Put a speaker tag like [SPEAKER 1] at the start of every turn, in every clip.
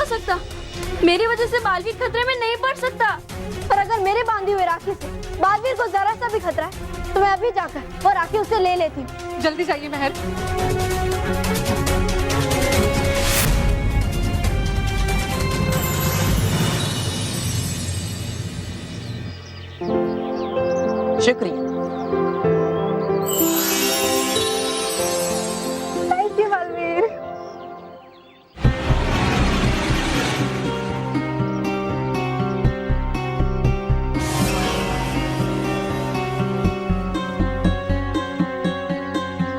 [SPEAKER 1] हो सकता। मेरी वजह से बालवीर खतरे में नहीं पड़ सकता।
[SPEAKER 2] पर अगर मेरे बांधी हुए राखी से बालवीर को जरा सा भी खतरा है तो मैं अभी जाकर वो राखी उससे ले लेती हूँ।
[SPEAKER 1] जल्दी जाइए महर।
[SPEAKER 3] शुक्रिया।
[SPEAKER 2] Thank you Baalveer.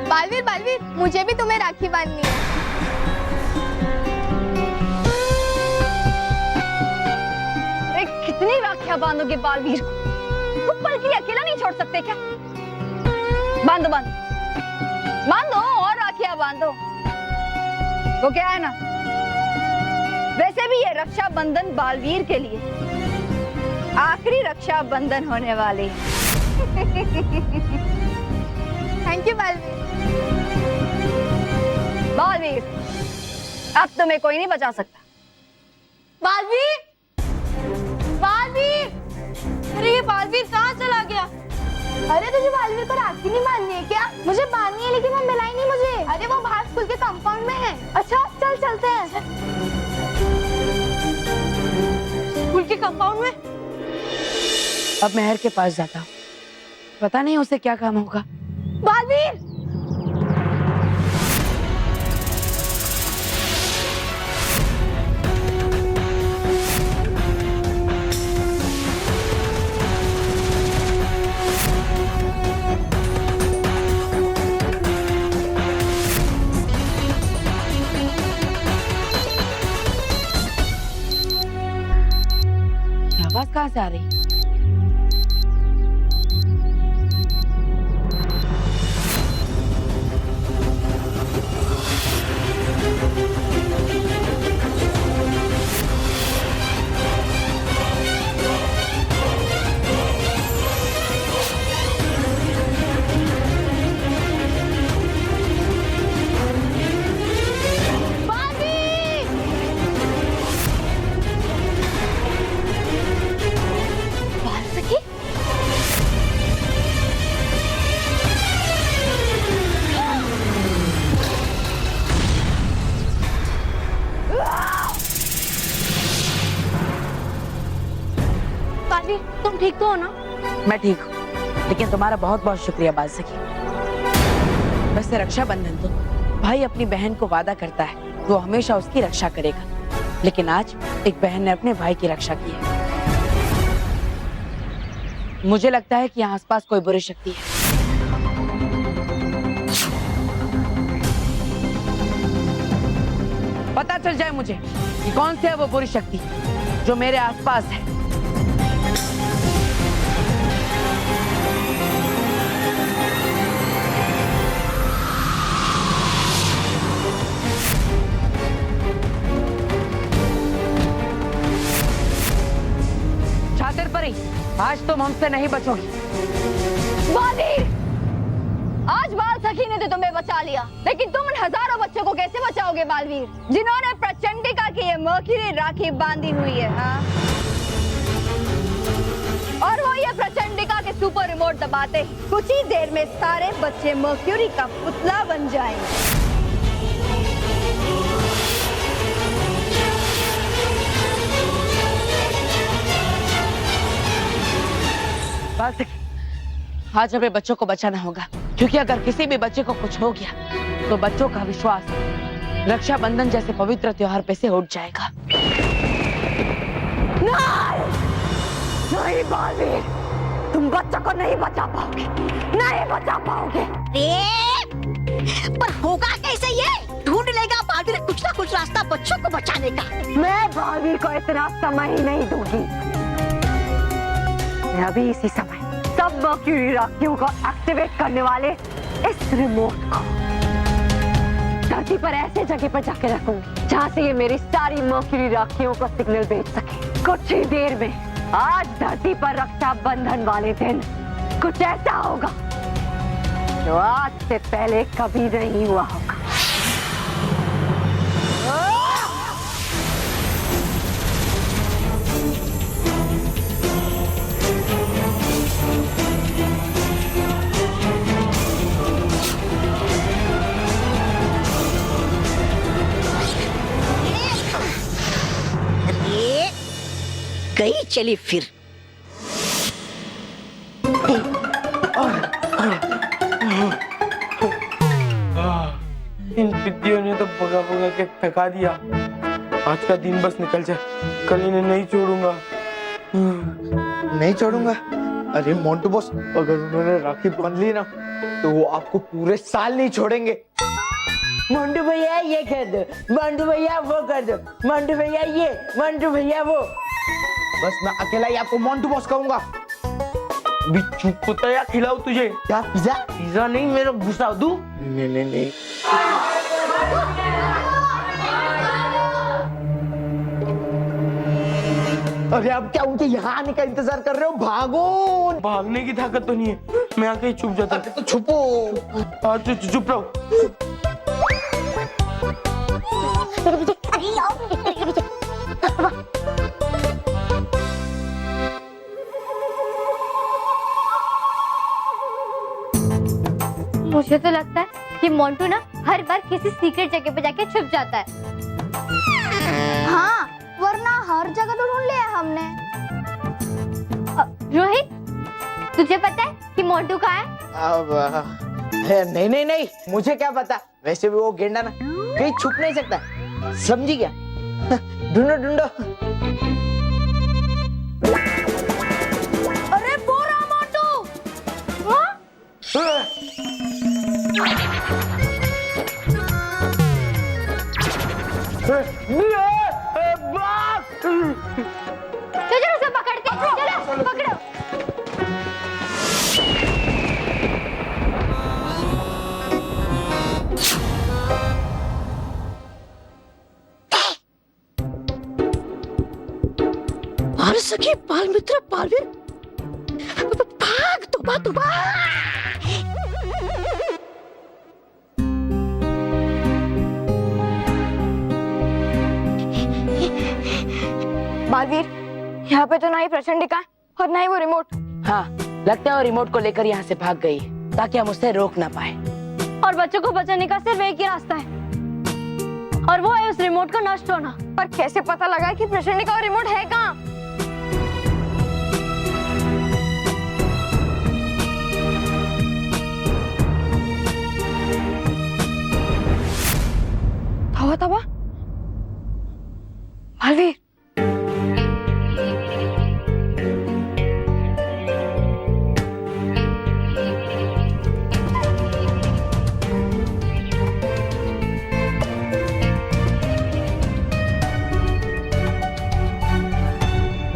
[SPEAKER 2] बालवीर बालवीर, मुझे भी तुम्हें राखी बांधनी है। अरे कितनी राखियां बांधोगे बालवीर को? तुम पल के लिए अकेला नहीं छोड़ सकते क्या? बांधो बांधो बांधो और राखियां बांधो। वो क्या है ना, वैसे भी ये रक्षा बंधन बालवीर के लिए आखिरी रक्षा बंधन होने वाली है। Thank you Baalveer. बालवीर, अब तुम्हें कोई नहीं बचा सकता। बालवीर, बालवीर, अरे ये बालवीर कहाँ चला गया? अरे तुझे बालवीर को राखी नहीं बांधनी है क्या? मुझे बांधनी है लेकिन वो मिलाई नहीं मुझे। अरे वो बाहर स्कूल के कंपाउंड में है। अच्छा चल चलते हैं।
[SPEAKER 1] स्कूल के कंपाउंड में?
[SPEAKER 3] अब महर के पास जाता हूँ, पता नहीं उसे क्या काम होगा।
[SPEAKER 2] बालवीर,
[SPEAKER 3] आवाज कहाँ से आ रही?
[SPEAKER 2] तुम ठीक तो हो ना?
[SPEAKER 3] मैं ठीक हूँ, लेकिन तुम्हारा बहुत बहुत शुक्रिया बाल सखी। वैसे रक्षाबंधन तो भाई अपनी बहन को वादा करता है वो हमेशा उसकी रक्षा करेगा, लेकिन आज एक बहन ने अपने भाई की रक्षा की है। मुझे लगता है कि यहाँ आसपास कोई बुरी शक्ति है। पता चल जाए मुझे कि कौन सी है वो बुरी शक्ति जो मेरे आसपास है। छातिर परी, आज तुम हमसे नहीं बचोगी।
[SPEAKER 2] बालवीर, आज बाल सखी ने तो तुम्हें बचा लिया, लेकिन तुम उन हजारों बच्चों को कैसे बचाओगे बालवीर, जिन्होंने प्रचंडिका की ये मर्क्यूरी राखी बांधी हुई है? हाँ? और वो ये प्रचंडिका के सुपर रिमोट दबाते ही कुछ ही देर में सारे बच्चे मर्क्यूरी का पुतला बन जाएंगे।
[SPEAKER 3] आज हमें बच्चों को बचाना होगा, क्योंकि अगर किसी भी बच्चे को कुछ हो गया तो बच्चों का विश्वास रक्षाबंधन जैसे पवित्र त्योहार पे से उठ जाएगा।
[SPEAKER 2] नहीं बालवीर, तुम बच्चों को नहीं बचा पाओगे, नहीं बचा पाओगे।
[SPEAKER 4] पर होगा कैसे ये? ढूंढ लेगा बालवीर कुछ ना कुछ रास्ता बच्चों को बचाने का।
[SPEAKER 2] मैं बालवीर को इतना समय ही नहीं दूंगी। मैं अभी इसी समय सब मर्क्यूरी राखियों को एक्टिवेट करने वाले इस रिमोट को धरती पर ऐसे जगह पर जाके रखूंगी जहाँ से ये मेरी सारी मर्क्यूरी राखियों को सिग्नल भेज सके। कुछ ही देर में आज धरती पर रक्षाबंधन वाले दिन कुछ ऐसा होगा जो आज से पहले कभी नहीं हुआ होगा।
[SPEAKER 4] गई चली फिर।
[SPEAKER 5] इन पिद्दियों ने तो भगा भगा के थका दिया। आज का दिन बस निकल जाए, कल इन्हें नहीं छोड़ूंगा।
[SPEAKER 6] नहीं छोड़ूंगा? अरे मोंटू बॉस, अगर उन्होंने राखी बांध ली ना तो वो आपको पूरे साल नहीं छोड़ेंगे।
[SPEAKER 3] मंटू भैया ये कर दो, मंटू भैया वो कर दो, मंटू भैया ये, मंटू भैया वो।
[SPEAKER 6] बस मैं अकेला ही आपको मोंटू बॉस कहूंगा।
[SPEAKER 5] बिच्छू कुत्ता या खिलाऊं तुझे?
[SPEAKER 6] क्या पिज्जा?
[SPEAKER 5] पिज्जा नहीं, मेरा गुस्सा दूं?
[SPEAKER 6] नहीं नहीं नहीं। अरे अब क्या उनके यहाँ आने का इंतजार कर रहे हो? भागो!
[SPEAKER 5] भागने की ताकत तो नहीं है, मैं आके ही छुप जाता।
[SPEAKER 6] तो छुपो।
[SPEAKER 5] हाँ चुप रहो।
[SPEAKER 1] मुझे तो लगता है कि मोंटू ना हर बार किसी सीक्रेट जगह पे जाके छुप जाता है।
[SPEAKER 7] हाँ, वरना हर जगह तो ढूंढ लिया हमने।
[SPEAKER 1] रोहित, तुझे पता है कि मोंटू कहाँ है?
[SPEAKER 6] अब नहीं नहीं नहीं, मुझे क्या पता। वैसे भी वो गेंडा ना कहीं छुप नहीं सकता, समझी क्या? ढूंढो ढूंढो।
[SPEAKER 1] अरे वो रहा मोंटू। हाँ? चलो उसे पकड़ते हैं, चलो पकड़ो।
[SPEAKER 4] बाल सखी, बाल मित्र, बालवीर, भाग तोबा तोबा।
[SPEAKER 7] बालवीर, यहाँ पे तो ना ही प्रचंडिका और ना ही वो रिमोट।
[SPEAKER 3] हाँ, लगता है वो रिमोट को लेकर यहाँ से भाग गई ताकि हम उससे रोक ना पाए।
[SPEAKER 1] और बच्चों को बचाने का सिर्फ एक ही रास्ता है, और वो है उस रिमोट को नष्ट होना।
[SPEAKER 7] पर कैसे पता लगा कि प्रचंडिका और रिमोट है कहाँ? तवा तवा, बालवीर,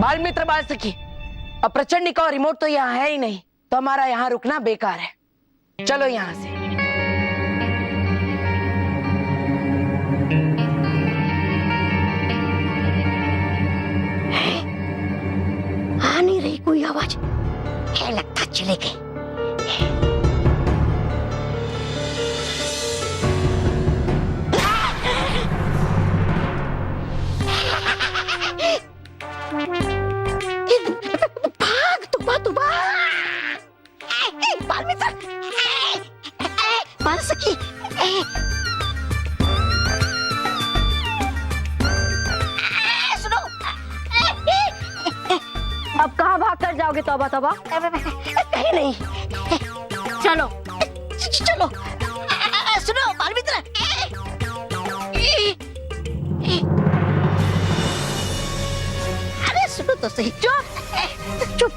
[SPEAKER 3] बाल मित्र, बाल सखी, अब प्रचंडिका और रिमोट तो यहाँ है ही नहीं, तो हमारा यहाँ रुकना बेकार है। चलो यहाँ से।
[SPEAKER 4] आ नहीं रही कोई आवाज है, लगता चले गए। भाग तोबा तोबा। बाल मित्र, बाल सखी, सुनो।
[SPEAKER 1] अब कहाँ भाग कर जाओगे तौबा तौबा?
[SPEAKER 4] कहीं नहीं,
[SPEAKER 1] चलो
[SPEAKER 4] चलो। सुनो बाल मित्र, अरे सुनो तो सही। चुप चुप।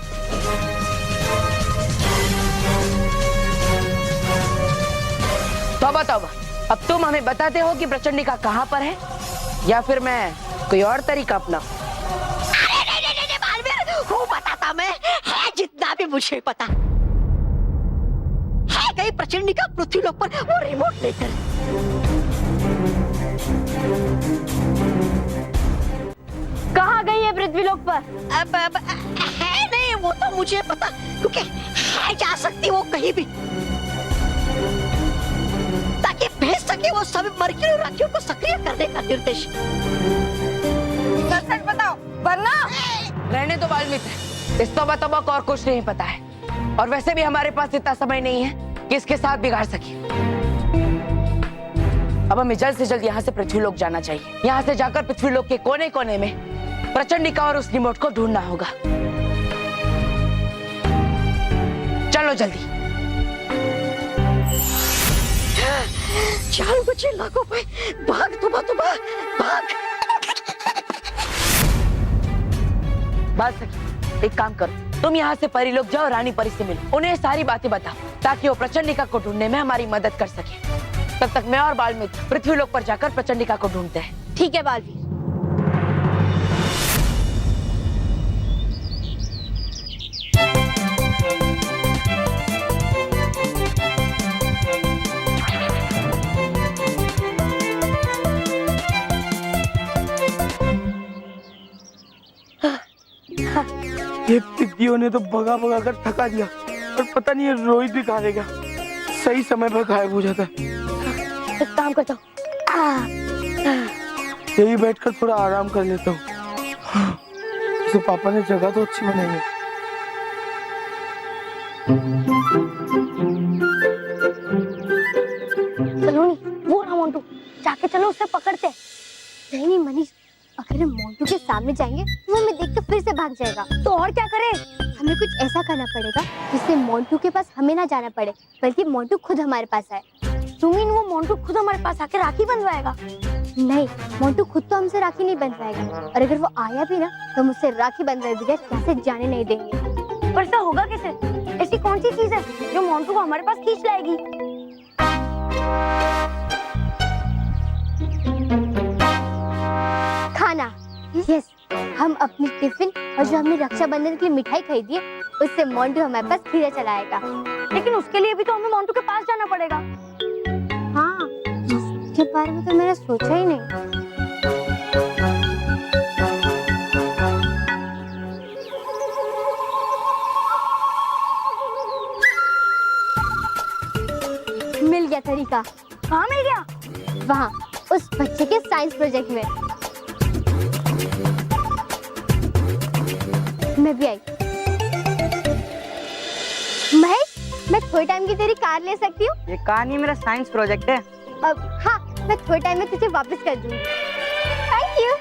[SPEAKER 3] तौबा तौबा, अब तुम हमें बताते हो कि प्रचंडिका कहाँ पर है, या फिर मैं कोई और तरीका अपनाऊं?
[SPEAKER 4] नहीं, बालवीर, हूँ बताता मैं, है जितना भी मुझे पता है। गई प्रचंडिका पृथ्वीलोक पर वो रिमोट लेकर।
[SPEAKER 1] कहाँ गई है पृथ्वीलोक पर?
[SPEAKER 4] अब है नहीं, वो तो मुझे पता, क्योंकि है जा सकती वो कहीं भी, ताकि भेज सके वो सभी मर्क्यूरी राखियों को सक्रिय करने का निर्देश।
[SPEAKER 7] सच बताओ, वरना
[SPEAKER 3] रहने दो बाल मित्र, इस तौबा तौबा को और कुछ नहीं पता है, और वैसे भी हमारे पास इतना समय नहीं है कि इसके साथ बिगाड़ सके। अब हमें जल्द से जल्द यहाँ से पृथ्वीलोक जाना चाहिए। यहाँ से जाकर पृथ्वीलोक के कोने कोने में प्रचंडिका और उस रिमोट को ढूंढना होगा। चलो जल्दी।
[SPEAKER 4] चल बच्चे लागो भाई, भाग तुबा तुबा भाग।
[SPEAKER 3] बात सकी, एक काम करो, तुम यहाँ से परी लोग जाओ, रानी परी से मिलो, उन्हें सारी बातें बताओ ताकि वो प्रचंडिका को ढूंढने में हमारी मदद कर सके। तब तक मैं और बालमित्र पृथ्वी लोक पर जाकर प्रचंडिका को ढूंढते हैं।
[SPEAKER 1] ठीक है बालवीर।
[SPEAKER 5] ये टिड्डियों ने तो भगा भगा कर थका दिया, और पता नहीं है रोहित भी कहाँ रह गया। सही समय पर गायब हो जाता है।
[SPEAKER 1] एक काम करता हूँ,
[SPEAKER 5] यही बैठकर थोड़ा आराम कर लेता हूँ। इसे पापा ने जगह तो अच्छी बनाई है।
[SPEAKER 1] चलो नहीं, वो ना मोंटू, जाके चलो उसे पकड़ते। नहीं नहीं मनीष, अगर हम मोंटू के सामने जाएंगे वो हमें देख के फिर से भाग जाएगा। तो और क्या करें? हमें कुछ ऐसा करना पड़ेगा जिससे मोंटू के पास हमें ना जाना पड़े, बल्कि मोंटू खुद हमारे पास आए। तुमीन वो मोंटू खुद हमारे पास आके राखी बंधवाएगा? नहीं, मोंटू खुद तो हमसे राखी नहीं बंधवाएगा, और अगर वो आया भी ना तो हम उससे राखी बंधवाए बगैर कैसे जाने नहीं देंगे। पर ऐसा होगा कैसे? ऐसी कौन सी चीज है जो मोंटू को हमारे पास खींच लाएगी? खाना। यस, हम अपनी टिफिन और जो हमने रक्षाबंधन की मिठाई खरीदी है उससे मोंटू हमारे पास खीरा चलाएगा। लेकिन उसके लिए भी तो हमें मोंटू के पास जाना पड़ेगा। हाँ, उसके बारे में तो मैंने सोचा ही नहीं। मिल गया तरीका। कहाँ मिल गया? वहाँ, उस बच्चे के साइंस प्रोजेक्ट में। मैं भी आई। महेश, मैं थोड़े टाइम की तेरी कार ले सकती हूँ?
[SPEAKER 6] ये कार नहीं, मेरा साइंस प्रोजेक्ट है।
[SPEAKER 1] अब हाँ, मैं थोड़े टाइम में तुझे वापस कर दूंगी। Thank you.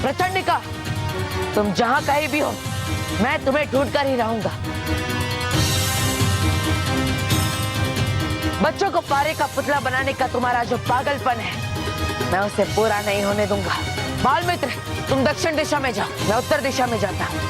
[SPEAKER 3] प्रचंडिका, तुम जहाँ कहीं भी हो, मैं तुम्हें ढूंढ कर ही रहूंगा। बच्चों को पारे का पुतला बनाने का तुम्हारा जो पागलपन है, मैं उसे पूरा नहीं होने दूंगा। बालमित्र, तुम दक्षिण दिशा में जाओ, मैं उत्तर दिशा में जाता हूँ।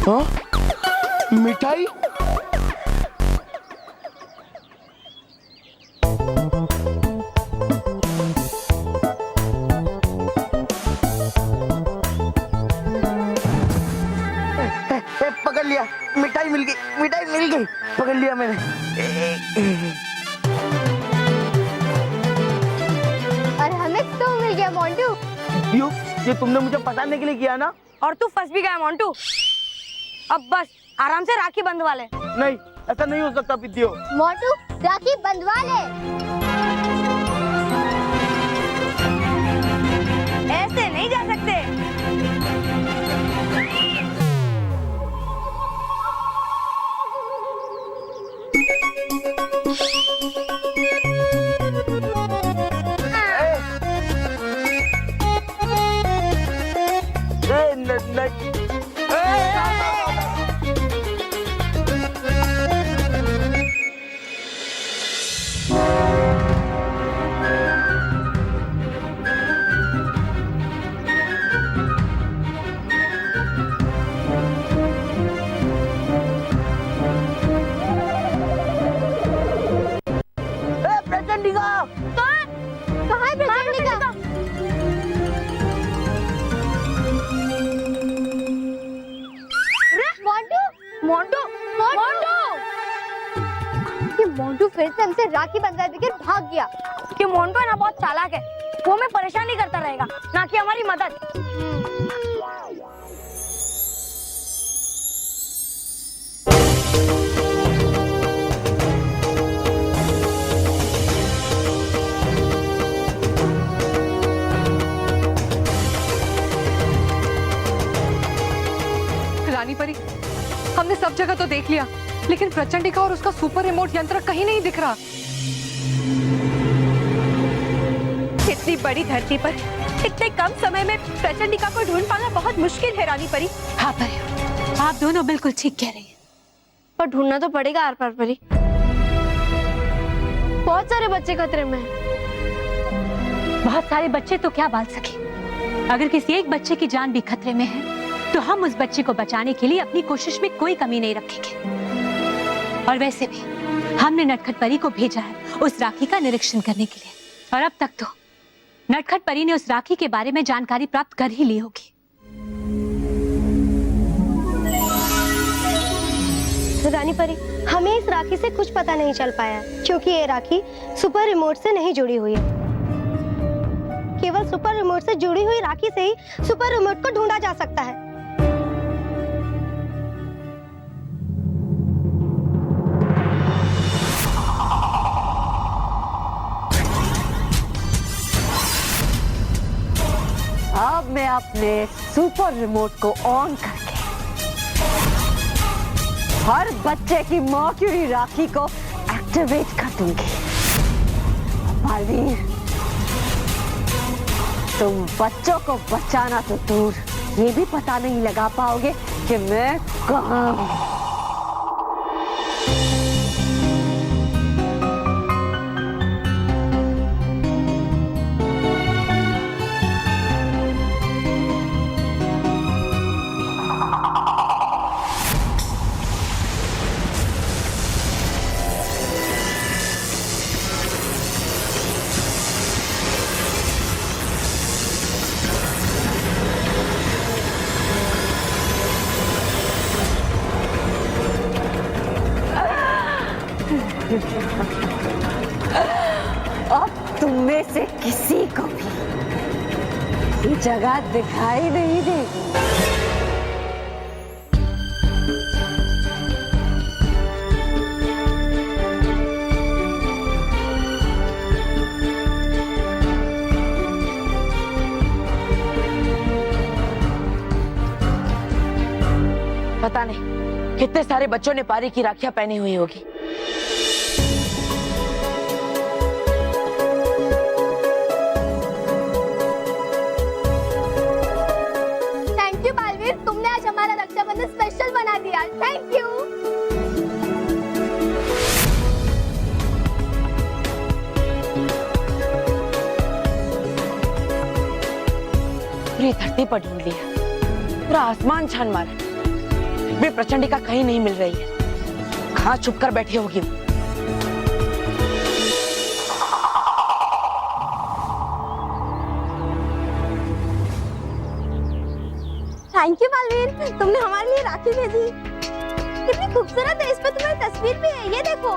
[SPEAKER 5] हाँ? मिठाई? पकड़ लिया, मिठाई मिल गई, मिठाई मिल गई, पकड़ लिया मैंने।
[SPEAKER 1] और हमें तो मिल गया मोंटू।
[SPEAKER 5] क्यों? ये तुमने मुझे फंसाने के लिए किया ना?
[SPEAKER 1] और तू फंस भी गया मोंटू। अब बस आराम से राखी बंधवा ले।
[SPEAKER 5] नहीं, ऐसा नहीं हो सकता विद्यो।
[SPEAKER 1] मोंटू, राखी बंधवा ले। ऐसे नहीं जा सकते। कहाँ है प्रचंडिका? मोंटू, मोंटू, मोंटू! ये मोंटू फिर से हमसे राखी बंधवाए बगैर भाग गया।
[SPEAKER 7] कि मोंटू है ना बहुत चालाक है, वो हमें परेशान नहीं करता रहेगा, ना कि हमारी मदद।
[SPEAKER 8] रानी परी, हमने सब जगह तो देख लिया, लेकिन प्रचंडिका और उसका सुपर रिमोट यंत्र कहीं नहीं दिख रहा।
[SPEAKER 2] इतनी बड़ी धरती पर इतने कम समय में प्रचंडिका को ढूंढ पाना बहुत मुश्किल है रानी परी।
[SPEAKER 8] हाँ परी, आप दोनों बिल्कुल ठीक कह रही हैं।
[SPEAKER 7] पर ढूंढना तो पड़ेगा आर पार परी। बहुत सारे बच्चे खतरे में हैं।
[SPEAKER 9] बहुत सारे बच्चे तो क्या बाल सके, अगर किसी एक बच्चे की जान भी खतरे में है तो हम उस बच्चे को बचाने के लिए अपनी कोशिश में कोई कमी नहीं रखेंगे। और वैसे भी हमने नटखट परी को भेजा है उस राखी का निरीक्षण करने के लिए, और अब तक तो नटखट परी ने उस राखी के बारे में जानकारी प्राप्त कर ही ली होगी।
[SPEAKER 1] रानी परी, हमें इस राखी से कुछ पता नहीं चल पाया क्योंकि ये राखी सुपर रिमोट से नहीं जुड़ी हुई है। केवल सुपर रिमोट से जुड़ी हुई राखी से ही सुपर रिमोट को ढूंढा जा सकता है।
[SPEAKER 2] अब मैं अपने सुपर रिमोट को ऑन करके हर बच्चे की मर्क्यूरी राखी को एक्टिवेट कर दूंगी। बालवीर, तुम बच्चों को बचाना तो दूर, ये भी पता नहीं लगा पाओगे कि मैं कहाँ हूँ। अब तुम में से किसी को भी ये जगह दिखाई नहीं देगी।
[SPEAKER 3] पता नहीं कितने सारे बच्चों ने पारी की राखियां पहनी हुई होगी।
[SPEAKER 1] थैंक यू बालवीर, तुमने आज हमारा रक्षाबंधन स्पेशल बना दिया। Thank you.
[SPEAKER 3] पूरी धरती पर ढूंढ लिया, पूरा आसमान छान मारा, वे प्रचंडिका कहीं नहीं मिल रही है। कहाँ छुप कर बैठी होगी वो?
[SPEAKER 1] थैंक यू बालवीर, तुमने हमारे लिए राखी भेजी। कितनी खूबसूरत है, इस पे तुम्हारी तस्वीर भी है, ये देखो।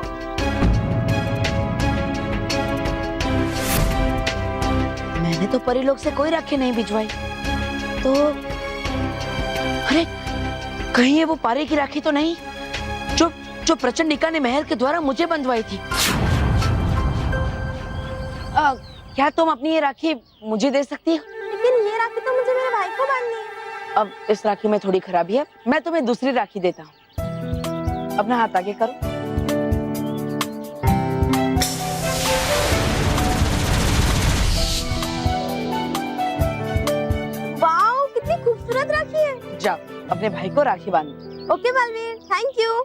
[SPEAKER 3] मैंने तो परी लोग से कोई राखी नहीं भिजवाई, तो अरे कहीं ये वो पारी की राखी तो नहीं जो जो प्रचंडिका ने महल के द्वारा मुझे बंधवाई थी। क्या तुम अपनी ये राखी मुझे दे सकती हो?
[SPEAKER 1] लेकिन ये राखी तो मुझे मेरे भाई को बांधनी है।
[SPEAKER 3] अब इस राखी में थोड़ी खराबी है, मैं तुम्हें दूसरी राखी देता हूँ। अपना हाथ आगे करो।
[SPEAKER 1] वाओ, कितनी खूबसूरत राखी है।
[SPEAKER 3] जाओ अपने भाई को राखी बांधो।
[SPEAKER 1] Okay Baalveer, thank you.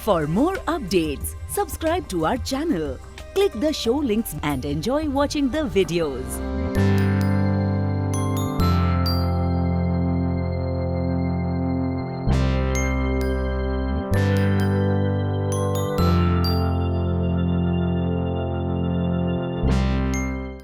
[SPEAKER 10] For more updates, subscribe to our channel, click the show links and enjoy watching the videos.